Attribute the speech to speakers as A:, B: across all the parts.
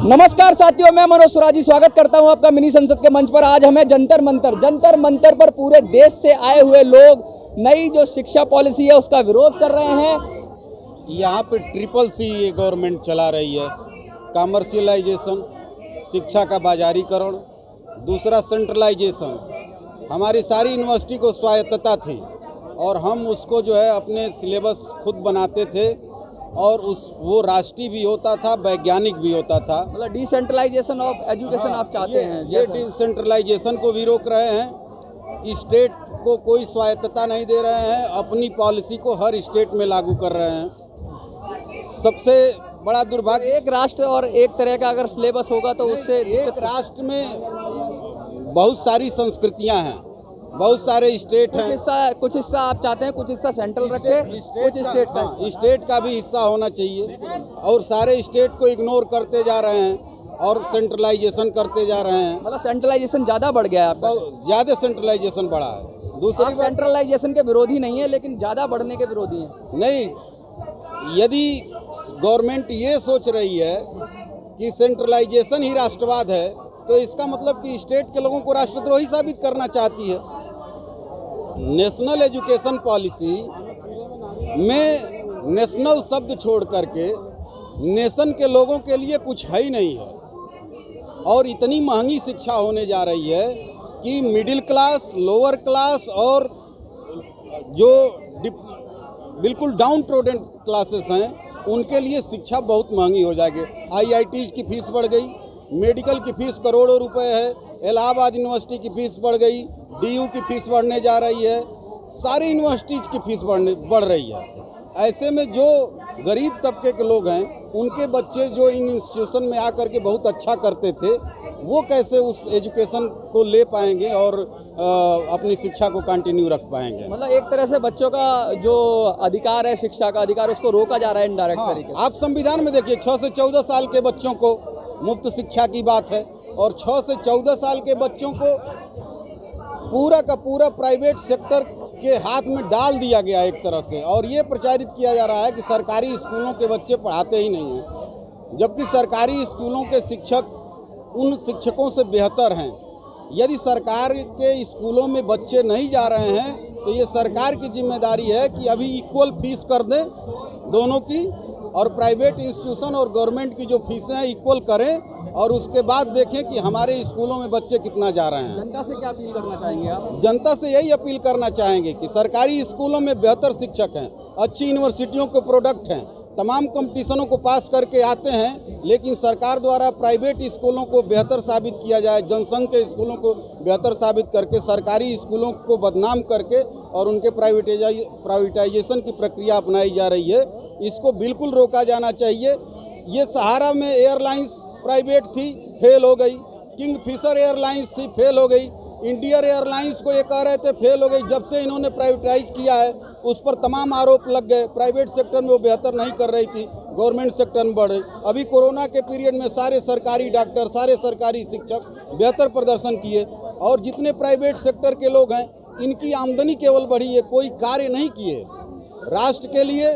A: नमस्कार साथियों, मैं मनोज सुराजी स्वागत करता हूं आपका मिनी संसद के मंच पर। आज हमें जंतर मंतर पर पूरे देश से आए हुए लोग नई जो शिक्षा पॉलिसी है उसका विरोध कर रहे हैं।
B: यहाँ पे CCC ये गवर्नमेंट चला रही है। कमर्शियलाइजेशन, शिक्षा का बाजारीकरण, दूसरा सेंट्रलाइजेशन। हमारी सारी यूनिवर्सिटी को स्वायत्तता थी और हम उसको जो है अपने सिलेबस खुद बनाते थे और वो राष्ट्रीय भी होता था, वैज्ञानिक भी होता था।
A: मतलब डिसेंट्रलाइजेशन ऑफ एजुकेशन आप चाहते हैं?
B: ये डिसेंट्रलाइजेशन को भी रोक रहे हैं। स्टेट को कोई स्वायत्तता नहीं दे रहे हैं, अपनी पॉलिसी को हर स्टेट में लागू कर रहे हैं। सबसे बड़ा दुर्भाग्य,
A: एक राष्ट्र और एक तरह का अगर सिलेबस होगा तो उससे
B: एक राष्ट्र में बहुत सारी संस्कृतियां हैं, बहुत सारे स्टेट हैं।
A: कुछ हिस्सा आप चाहते हैं, कुछ हिस्सा सेंट्रल रखे, कुछ स्टेट का।
B: स्टेट का भी हिस्सा होना चाहिए और सारे स्टेट को इग्नोर करते जा रहे हैं और सेंट्रलाइजेशन करते जा रहे हैं।
A: मतलब सेंट्रलाइजेशन ज़्यादा बढ़ गया है आपका?
B: ज़्यादा सेंट्रलाइजेशन बढ़ा है। दूसरी बात,
A: सेंट्रलाइजेशन के विरोधी नहीं है लेकिन ज़्यादा बढ़ने के विरोधी हैं।
B: नहीं, यदि गवर्नमेंट ये सोच रही है कि सेंट्रलाइजेशन ही राष्ट्रवाद है तो इसका मतलब कि स्टेट के लोगों को राष्ट्रद्रोही साबित करना चाहती है। नेशनल एजुकेशन पॉलिसी में नेशनल शब्द छोड़ करके नेशन के लोगों के लिए कुछ है ही नहीं है और इतनी महंगी शिक्षा होने जा रही है कि मिडिल क्लास, लोअर क्लास और जो बिल्कुल डाउन ट्रोडन क्लासेस हैं उनके लिए शिक्षा बहुत महंगी हो जाएगी। IITs की फीस बढ़ गई, मेडिकल की फीस करोड़ों रुपए है, इलाहाबाद यूनिवर्सिटी की फीस बढ़ गई, DU की फीस बढ़ने जा रही है, सारी यूनिवर्सिटीज़ की फीस बढ़ रही है। ऐसे में जो गरीब तबके के लोग हैं उनके बच्चे जो इन इंस्टीट्यूशन में आकर के बहुत अच्छा करते थे वो कैसे उस एजुकेशन को ले पाएंगे और अपनी शिक्षा को कंटिन्यू रख पाएंगे।
A: मतलब एक तरह से बच्चों का जो अधिकार है, शिक्षा का अधिकार, उसको रोका जा रहा है इनडायरेक्ट तरीके से।
B: आप संविधान में देखिए 6 से 14 साल के बच्चों को मुफ्त शिक्षा की बात है और 6 से 14 साल के बच्चों को पूरा का पूरा प्राइवेट सेक्टर के हाथ में डाल दिया गया एक तरह से। और ये प्रचारित किया जा रहा है कि सरकारी स्कूलों के बच्चे पढ़ाते ही नहीं हैं, जबकि सरकारी स्कूलों के शिक्षक उन शिक्षकों से बेहतर हैं। यदि सरकार के स्कूलों में बच्चे नहीं जा रहे हैं तो ये सरकार की जिम्मेदारी है कि अभी इक्वल फीस कर दें दोनों की और प्राइवेट इंस्टीट्यूशन और गवर्नमेंट की जो फीसें हैं इक्वल करें और उसके बाद देखें कि हमारे स्कूलों में बच्चे कितना जा रहे हैं।
A: जनता से क्या अपील करना चाहेंगे आप?
B: जनता से यही अपील करना चाहेंगे कि सरकारी स्कूलों में बेहतर शिक्षक हैं, अच्छी यूनिवर्सिटियों के प्रोडक्ट हैं, तमाम कंपटीशनों को पास करके आते हैं, लेकिन सरकार द्वारा प्राइवेट स्कूलों को बेहतर साबित किया जाए, जनसंघ के स्कूलों को बेहतर साबित करके सरकारी स्कूलों को बदनाम करके और उनके प्राइवेटाइजेशन की प्रक्रिया अपनाई जा रही है। इसको बिल्कुल रोका जाना चाहिए। ये सहारा में एयरलाइंस प्राइवेट थी, फेल हो गई। किंगफिशर एयरलाइंस थी, फेल हो गई। इंडियन एयरलाइंस को ये कह रहे थे फेल हो गई। जब से इन्होंने प्राइवेटाइज किया है उस पर तमाम आरोप लग गए। प्राइवेट सेक्टर में वो बेहतर नहीं कर रही थी, गवर्नमेंट सेक्टर में बढ़ रही। अभी कोरोना के पीरियड में सारे सरकारी डॉक्टर, सारे सरकारी शिक्षक बेहतर प्रदर्शन किए और जितने प्राइवेट सेक्टर के लोग हैं इनकी आमदनी केवल बढ़ी है, कोई कार्य नहीं किए। राष्ट्र के लिए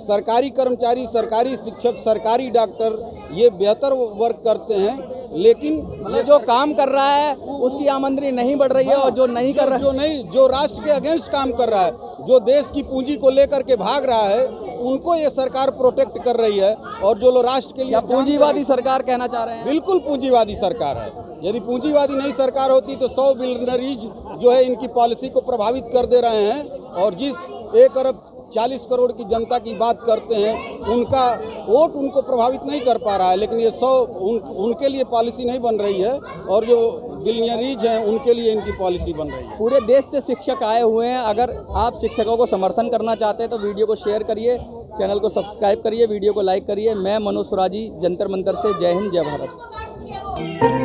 B: सरकारी कर्मचारी, सरकारी शिक्षक, सरकारी डॉक्टर ये बेहतर वर्क करते हैं, लेकिन
A: मतलब जो काम कर रहा है उसकी आमदनी नहीं बढ़ रही है और जो नहीं कर रहा है,
B: जो राष्ट्र के अगेंस्ट काम कर रहा है, जो देश की पूंजी को लेकर के भाग रहा है, उनको ये सरकार प्रोटेक्ट कर रही है। और जो लोग राष्ट्र के लिए
A: पूंजीवादी सरकार कहना चाह रहे हैं?
B: बिल्कुल पूंजीवादी सरकार है। यदि पूंजीवादी नहीं सरकार होती तो 100 बिलियनरीज जो है इनकी पॉलिसी को प्रभावित कर दे रहे हैं और जिस 1 अरब 40 करोड़ की जनता की बात करते हैं उनका वोट उनको प्रभावित नहीं कर पा रहा है, लेकिन ये 100 उनके लिए पॉलिसी नहीं बन रही है और जो बिलियनरीज हैं उनके लिए इनकी पॉलिसी बन रही है।
A: पूरे देश से शिक्षक आए हुए हैं। अगर आप शिक्षकों को समर्थन करना चाहते हैं तो वीडियो को शेयर करिए, चैनल को सब्सक्राइब करिए, वीडियो को लाइक करिए। मैं मनोज सुराजी, जंतर मंतर से। जय हिंद, जय भारत।